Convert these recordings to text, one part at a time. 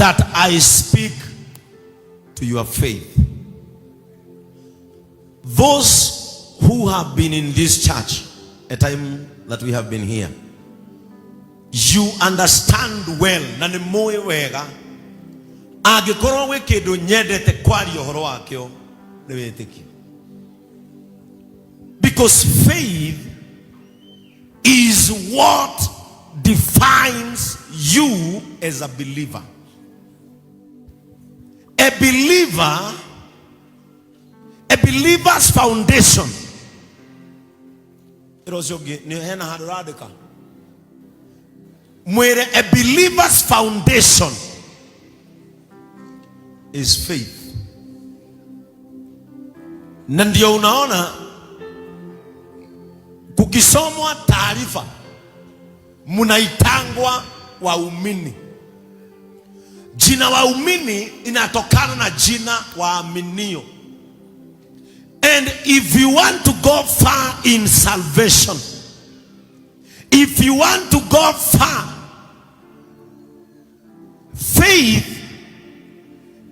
that I speak to your faith. Those who have been in this church a time that we have been here, you understand well na ni moe wega agikoro we kindu nyendete kwari ohoro wakio ni wetiki, because faith is what defines you as a believer. A believer's foundation. A believer's foundation is faith. Na ndio unaona kukisomwa taarifa munaitangwa waumini. Jina waumini inatokana na jina waaminio. And if you want to go far in salvation, if you want to go far, faith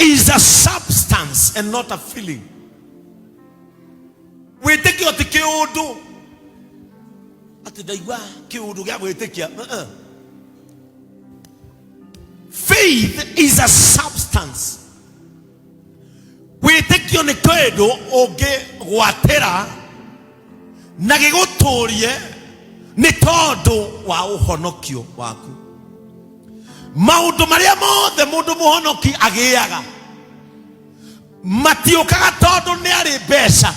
is a substance and not a feeling. We take your kiudu atidaiwa kiudu gya we take ya. Faith is a substance. We take your nekedo oge watera nagegotorie ni todo wa uhonokio waku. Maundu maria mothe mundu muhonoki agiaga matiokaga todo ni ari mbeca,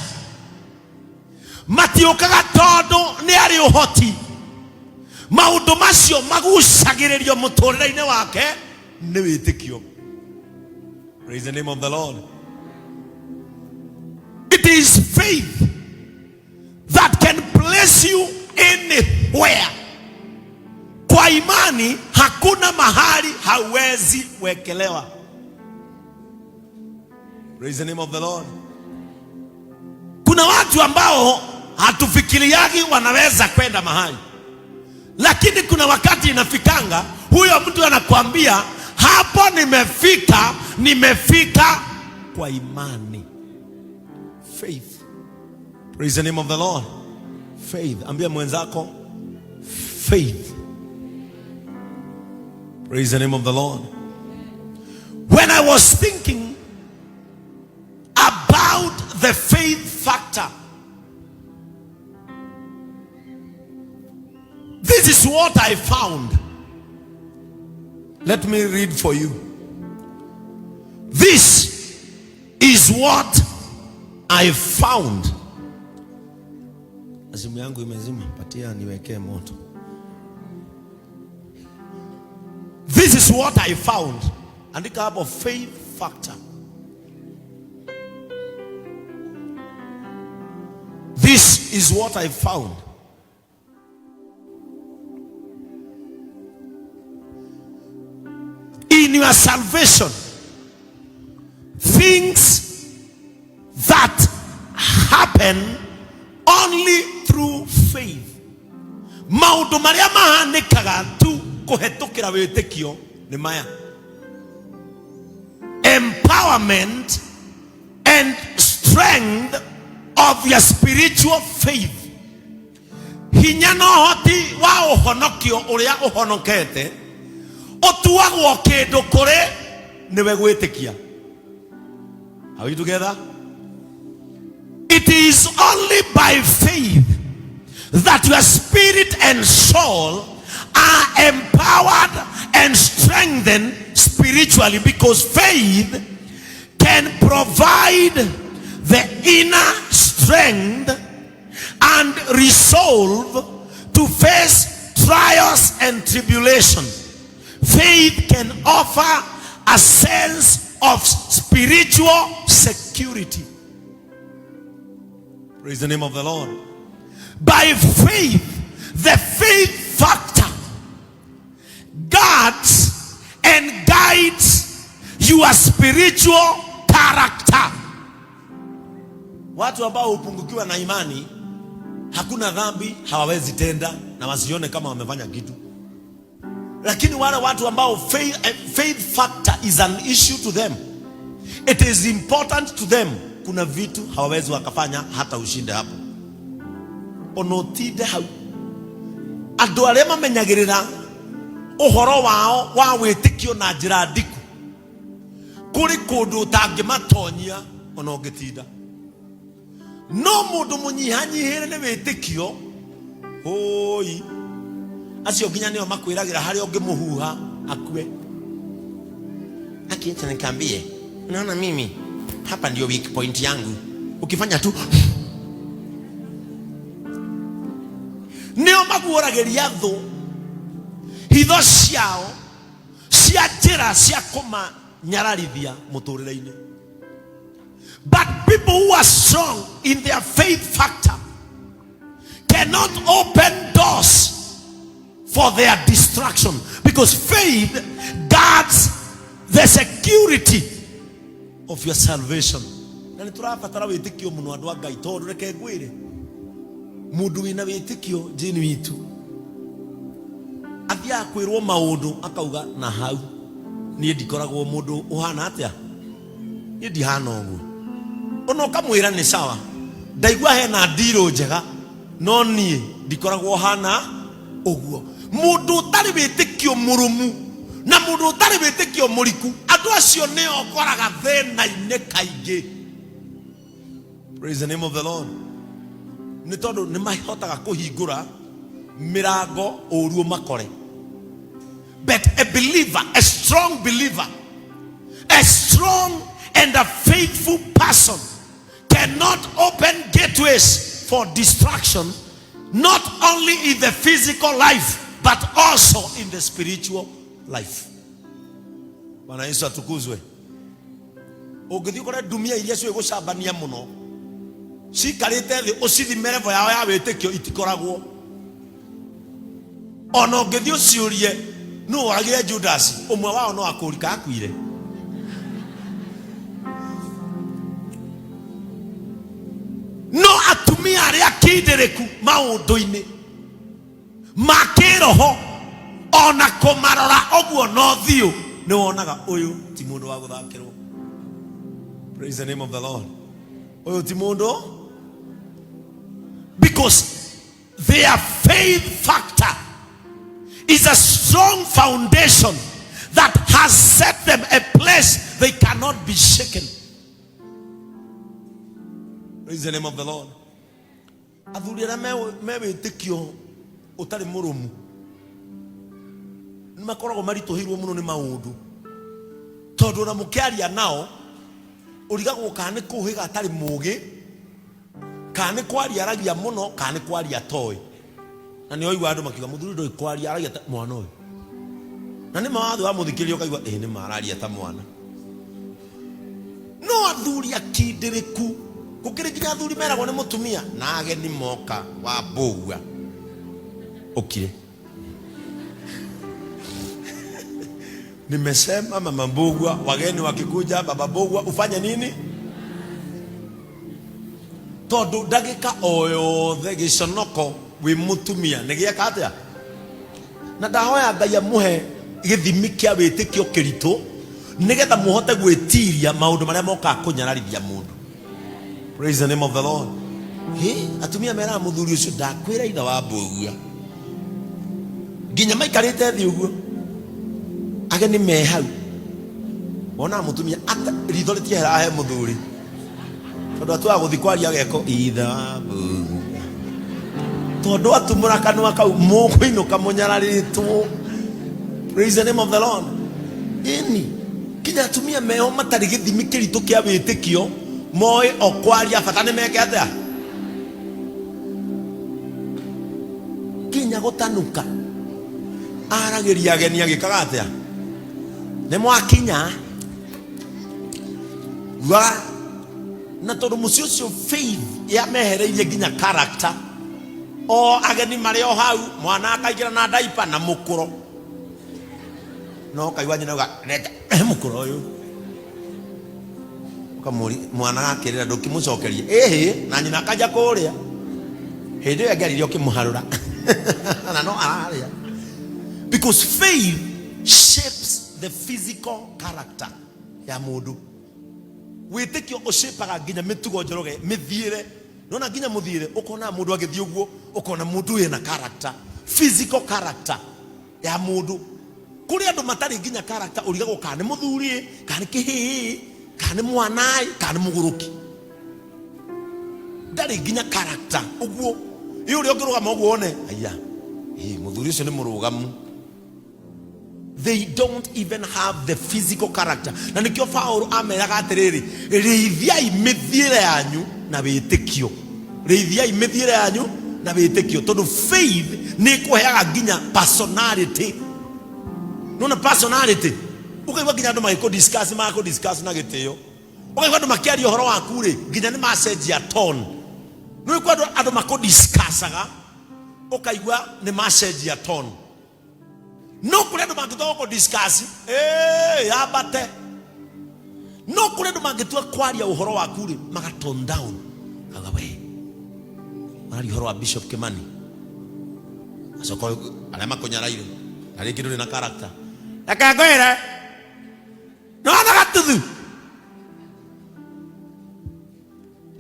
matiokaga todo ni ari uhoti. Maundu macio magucagiririo muturire-ine wake ni witikio. Praise the name of the Lord. It is faith that can place you anywhere. Kwa imani hakuna mahali hawezi wekelewa. Praise the name of the Lord. Kuna watu ambao hatufikiriagi wanaweza kwenda mahali, lakini kuna wakati inafikanga huyo mtu anakuambia hapo nimefika kwa imani. Faith. Praise the name of the Lord. Faith. Ambia mwenzako faith. Praise the name of the Lord. When I was thinking about the faith factor, this is what I found. Let me read for you. This is what I found. Azimu yangu imezima, patia niwekee moto. This is what I found. Andika hapo faith factor. This is what I found. In your salvation, things that happen only through faith. Maundu maria mahanikaga tu kuhetukira witikio ni maya: empowerment and strength of your spiritual faith. Hinya no hoti wa uhonokio uria uhonokete otuagwo kindu kuri niwe gwitikia. Are we together? It is only by faith that your spirit and soul are empowered and strengthened spiritually, because faith can provide the inner strength and resolve to face trials and tribulations. Faith can offer a sense of spiritual security. Praise the name of the Lord. By faith, the faith factor guards and guides your spiritual character. Watu ambao upungukiwa na imani, hakuna dhambi hawawezi tenda na wasione kama wamefanya kitu. Lakini wale watu ambao faith factor is an issue to them, it is important to them, kuna vitu hawawezi wakafanya hata ushinde hapo. Onotide hau andu aria mamenyagirira uhoro wao wa witikio na njira ndiku kuri kundu utangimatonyia ona ungitinda. No mundu munyihanyihire ni witikio hoi acio nginya nio makwiragira hari ungimuhuha akue. Akiacha nikwambie, unaona mimi hapa ndio weak point yangu, ukifanya tu nio maguorageria thu hitho ciao cia njira cia kuma nyararithia muturire-ini. But people who are strong in their faith factor cannot open doors for their destruction, because faith guards the security of your salvation. Na niturabatara witikio muno andu Ngai, tondu reke ngwire mundu wina witikio jini witu athia kwirwo maundu akauga na hau nie ndikoragwo mundu uhana atia, nie ndihana uguo. Ono kamwira ni sawa, ndaigua hena ndiro njega, no nie ndikoragwo hana uguo. Mundu utari witikio murumu na mundu utari witikio muriku, andu acio ne okoraga thina-ine kaingi. Praise the name of the Lord. Ni tondu ni mahotaga kuhingura mirango oruo makore. But a believer, a strong believer, a strong and a faithful person cannot open gateways for destruction, not only in the physical life but also in the spiritual life. Bwana Yesu atukuzwe. Ugithi kore dumia iria cio gucambania muno cikarite thi ucithimere yao ya witikio itikoragwo. Ona ugithi uciurie no wagire Judas, umwe wao no akurika akuire. No atumia aria kindereku maundu-ini makiroho ona kumarora oguo no thiu ni wonaga uyu ti mundu wa guthakirwo. Praise the name of the Lord. Uyu ti mundu, because their faith factor is a strong foundation that has set them a place they cannot be shaken. Praise the name of the Lord. Athuri aria me witikio utari murumu ni makoragwo marituhirwo muno ni maundu, tondu na mukiaria nao urigagwo kana kuhiga atari mugi, kana kwaria aragia muno, kana kwaria toy. Na ni oigwa andu makiuga muthuri ndoi kwaria aragia ta mwana uyu, na ni mawatho wa muthikirio kaigwa ni mararia ta mwana. No athuri akindiriku gukiri nginya athuri meragwo ni mutumia na ageni moka wa mbugua ukire. Nimesema mama mbugua, wageni wakikuja baba mbugua ufanye nini? Tondu ndagika oyothe giconoko wi mutumia nigieka atia. Na ndahoya Ngai amuhe githimi kia witikio kiritu nigetha muhote gwitiria maundu maria moka kunyararithia mundu. Praise the name of the Lord. Atumia mera muthuri ucio ndakwira itha wa mbugua nginya maikarite thi uguo ageni me hau wona mutumia ata ritho ritiera he muthuri tondu atwa guthi kwaria geko itha wa mbugua tondu atumura kanwa kau mukuinuka munyararitwo. Praise the name of the Lord. Kinya atumia meho matari githimi kiritu kia witikio moe okwaria fatane meke atia kinya gutanuka aragiria ageni agikaga atia ne mwakinya wa na tondu mucio cio faith ya mehereirie nginya character o ageni mari o hau mwana akaigira na daipa na mukuro no kaigwa nyina uga neta mukuro uyu kamuri mwana akirira ndukimucokerie na nyina akaja kuria hindi yo ngaririo kimuharura na no araria Because faith shapes the physical character ya mundu. Witikio oshapaga ginya mitugo njoroge mithiire. Nona ginya muthiire ukona mundu agithii uguo ukona mundu ena character, physical character ya mundu. Kuri andu matari ginya character urigagwo kana muthuri kana kihi kana mwanai kana muguruki. Dari ginya character uguo yuri ogiruga uguo one aya muthuri ucio ni murugamu. They don't even have the physical character. Na nikio Paulo ameraga atiriri, reithiai mithiire yanyu na witikio. Reithiai mithiire yanyu na witikio. Tondu faith ni kuheaga ginya personality. Nona personality. Ukaigwa ginya andu magiko discuss na gitio. Ukaigwa andu makiaria uhoro waku ri ginya ni message ya tone. No kwa andu mako discussaga ukaigwa ni message ya tone. No kuredo magitoko discuss yabate. No kuredo magitwa kwaria uhoro waku ri maga tone down. Agawe mari uhoro wa Bishop Kimani asoko alama konyaraire ari kidu na character akagoera no nagatudu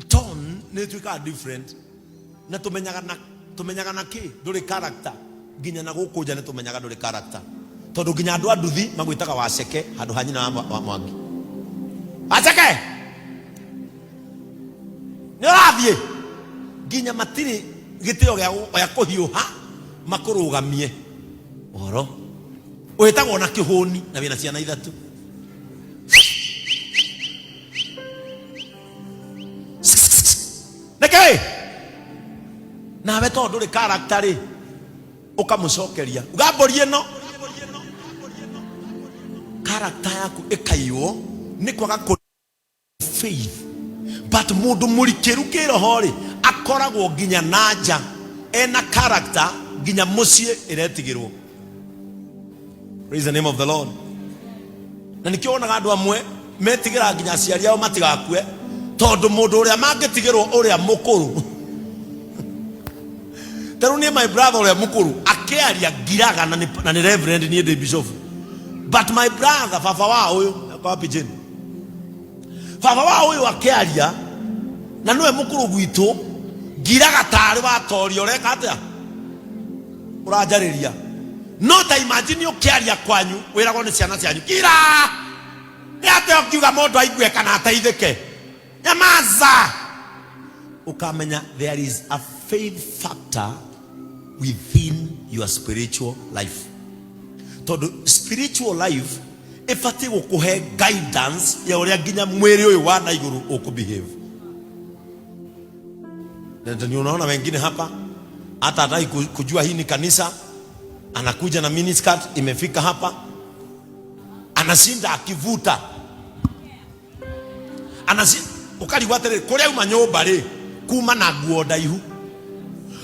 tone ne tuka different na tumenyaga na ki dore character ginya na gukuja ne tumenyaga dore character tondu ginya andu aduthi magwitaga waceke handu hanyina wa mwangi aceke ni rathie ginya matiri gitio gya kuhiuha makurugamie oro wetagwo na kihuni na wina ciana ithatu neke na beto nduri character ri ukamucokeria ugamborie no character yaku ikaiyo ni kwaga faith. But mundu murikiru kiroho ri akoragwo ginya nanja ena character ginya mucie iretigirwo. Praise the name of the Lord. Na nikiona andu amwe metigira ginya ciari ao matigakue tondu mundu uria mangitigirwo uria mukuru. Tell me my brother uria mukuru akiaria giraga na ni reverend ni the bishop. But my brother fafa wa uyu kwa pijeni. Fafa wa uyu akiaria na niwe mukuru gwitu giraga tari wa torio reka atia urajariria. No ta imagine ukiaria kwanyu wirago ni ciana cianyu kira ni ate ukiuga mundu aigwe kana ataithike nyamaza ukamenya there is a faith factor within your spiritual life. Todo spiritual life ifati gukuhe guidance ya uria ginya mwiri uyu wa na iguru ukubehave. Ndio unaona wengine hapa hata hataki kujua hii ni kanisa, anakuja na miniskirt imefika hapa anasinda akivuta ukari watere kuria uma nyumba ri kuma na nguo ndaihu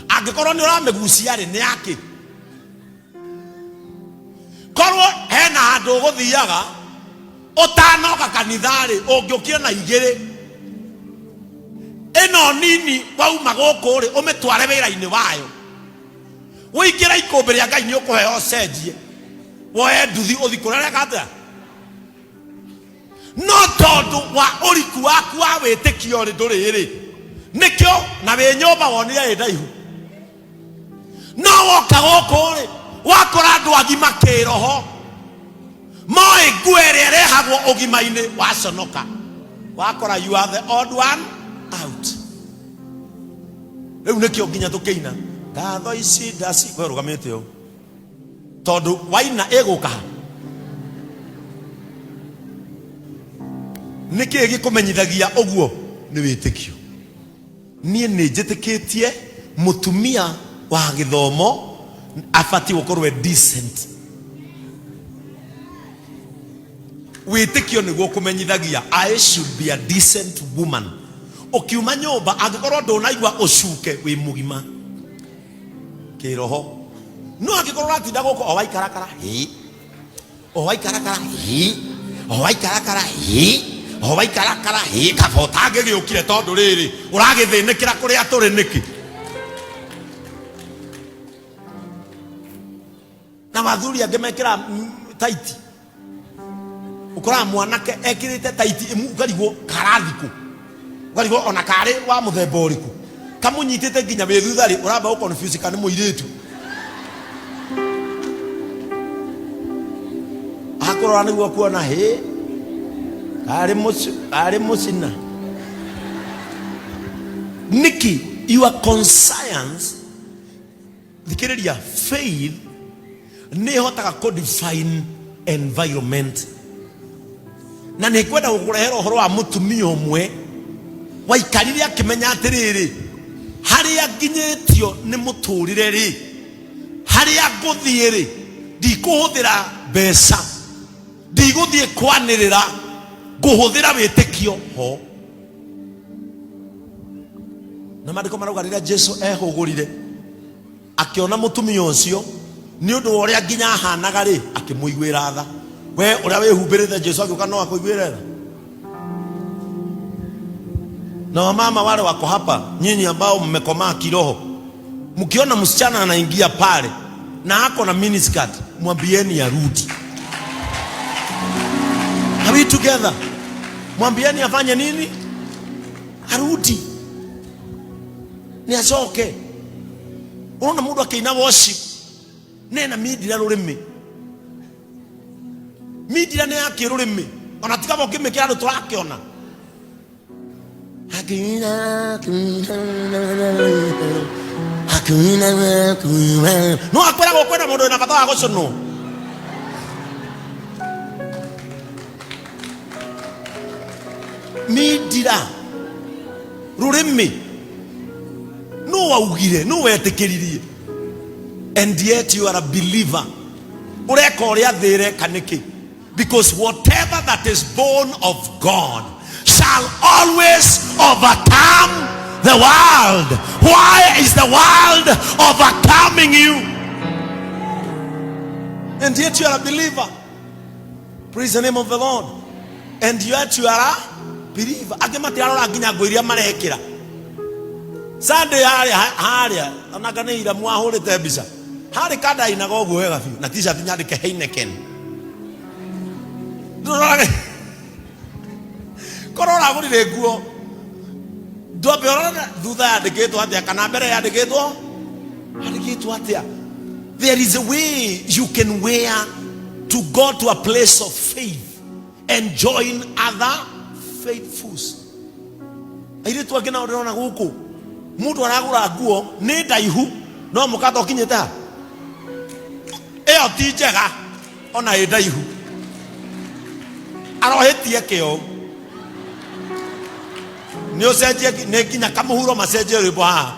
angikorwo ni uramegucia ri ni yake korwo hena handu guthiaga utanoka kanitha ri ungiukira na igiri eno nini wauma guku ri umitware wira-ini wayo wigira ikumbi ria Ngai ni ukuheo cenjie woe nduthi uthi kurere kata no tondu wa uriku waku wa witikio ri nduri ri nikio na we nyumba wonire ndaihu no woka guku ri wakora andu agima kiroho moe ngwere rehagwo ugima-ini waconoka wakora you are the odd one out. Riu nikio nginya tukiina ngatho ici ndaci we rugamite yo tondu waina eguka niki gikumenyithagia uguo ni witikio. Nie ni njitikitie mutumia wa githomo afati gukorwe decent. Witikio niguo kumenyithagia I should be a decent woman. Ukiuma nyumba angikorwo ndunaigwa ucuke wi mugima kiroho no angikorwo ratinda guko o waikarakara o waikarakara o waikarakara o waikarakara kabota angigiukire tondu riri uragithinikira kuria turi niki na mathuri angemekira tight ukora mwanake ekirite tight ukarigo karathiku ukarigo ona kare wa muthemba uriku kamunyitite nginya withutha uramba u confuse kana muiritu akorora niguo kuona he ari musina Nikki, your conscience thikiriria faith ne hotaga ko define environment na ne kwenda gukurehera uhoro wa mutumia umwe waikarire akimenya atiriri haria nginyetio ni muturire ri haria nguthie ri ndikuhuthira mbeca ndiguthie kwanirira nguhuthira witikio ho na mandiko marauga rira Jesu ehugurire akiona mutumia ucio ni undu uria nginya hanaga ri akimuigwira tha we uria wehumbirite Jesu akiuka no akuigwira tha na wamama wale wako hapa nyinyi ambao mmekomaa kiroho mkiona msichana anaingia pale na ako na miniskirt mwambieni arudi. Are we together? Mwambieni afanye nini? Arudi. Ni asoke. Unaona mundu akina worship nena midira rurimi. Midira ne yake rurimi. Ona tikaba ukimekira andu turakiona. No akwera gokwenda mundu na bata wa gocono. Midira rurimi no waugire no wetikiririe and yet you are a believer ureka uria thire kaniki because whatever that is born of God shall always overcome the world. Why is the world overcoming you? And yet you are a believer. Praise the name of the Lord. And yet you are a believer. Agemati arora nginya ngwiria marekira Sunday haria anagane ira mwahurite mbica hari kada inaga uguo wega biu na t-shirt nyandike Heineken korora gurire nguo ndobe orona thutha yandikitwo atia kana mbere yandikitwo atia. There is a way you can wear to go to a place of faith and join other faithfuls. Airitu agena urona guku mundu aragura nguo ni ndaihu no mukato kinyete ha eyo ti njega ona ĩ ndaihu arohetie kĩo ni ucenjie ni nginya kamuhuro macenjie rwimbo ha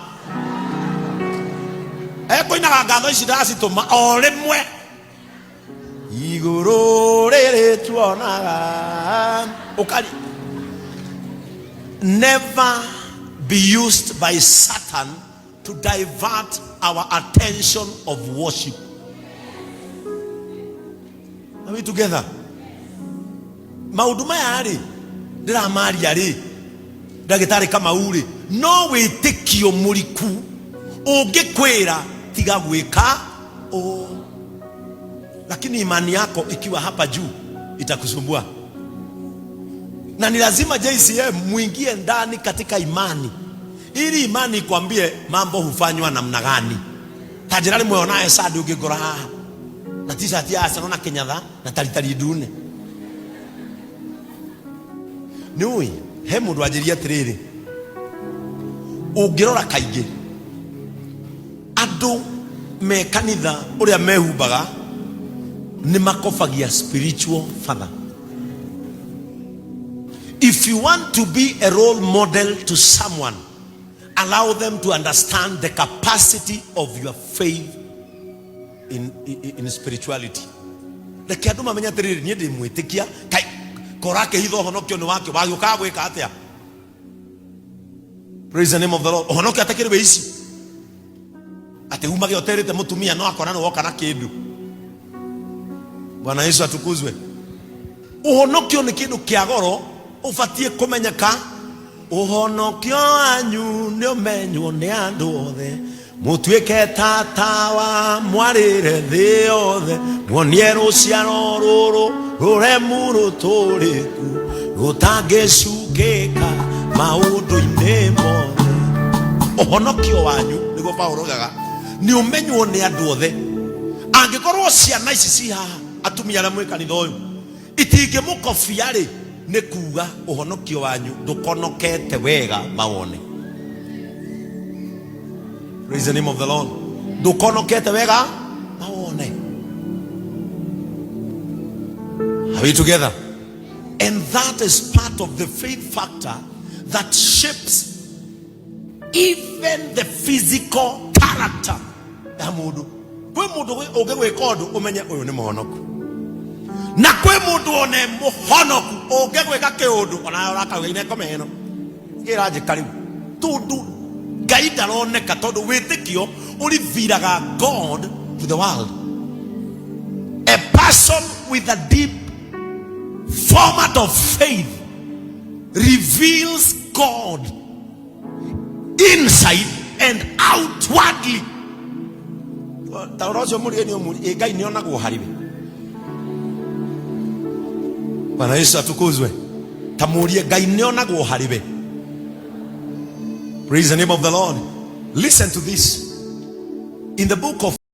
ekoinaga ngatho ici ndacitũma o rĩmwe igũrũ rĩrĩ tuonaga ukari. Never be used by Satan to divert our attention of worship. Are we together? Maundu maya ri ndĩramaria ri ndagĩtarĩ Kamau ri no wĩtĩkio mũriku ũngĩkwĩra tiga gwĩka lakini imani yako ikiwa hapa juu itakusumbua. Na ni lazima JCM muingie ndani katika imani ili imani ikwambie mambo hufanywa namna gani. Tajirani mweonaye sadi ungegora haha na t-shirt ya Arsenal na Kenyatha na taritari dune niui he mundu ajiria tiriri ungirora kaingi andu me kanitha uria mehumbaga ni makofagia spiritual father. If you want to be a role model to someone, allow them to understand the capacity of your faith in spirituality. The kiaduma menya tiriri ni ndi mwitikia kai korake hitho honokio ni wake wagiuka gwika atia. Praise the name of the Lord. Honokio atakiriwe ici ate umage oterete mutumia no akona no woka na kindu. Bwana Yesu atukuzwe. Uhonokio ni kindu kia goro ufatie kumenyeka. Uhonokio anyu ni umenywo ni andu othe Mutuike tata wa mwarire thi yothe muonie ruciaro ruru ruremu ruturiku rutangicukika maundu-ini mothe. Uhonokio wanyu niguo Paulo gaga ni umenywo ni andu othe. Angikorwo ciana ici ci haha atumia aria mwi kanitha uyu itingimukobia ri ni kuga uhonokio wanyu ndukonokete wega mawone. Praise the name of the Lord. Ndukonokete wega mawone. Are we together? And that is part of the faith factor that shapes even the physical character ya mundu. Kwe mundu ungegwika undu umenye uyu ni muhonoku, na kwe mundu one muhonoku ungegwika kiundu ona urakauga ine kome ino iraje karibu tundu Ngai ndaroneka tondu witikio uriviraga God to the world. A person with a deep format of faith reveals God inside and outwardly. Tarojo muri eni omuri Ngai ni ona guharibe. Bwana Yesu atukuzwe. Tamurie Ngai ni ona guharibe. Praise the name of the Lord. Listen to this. In the book of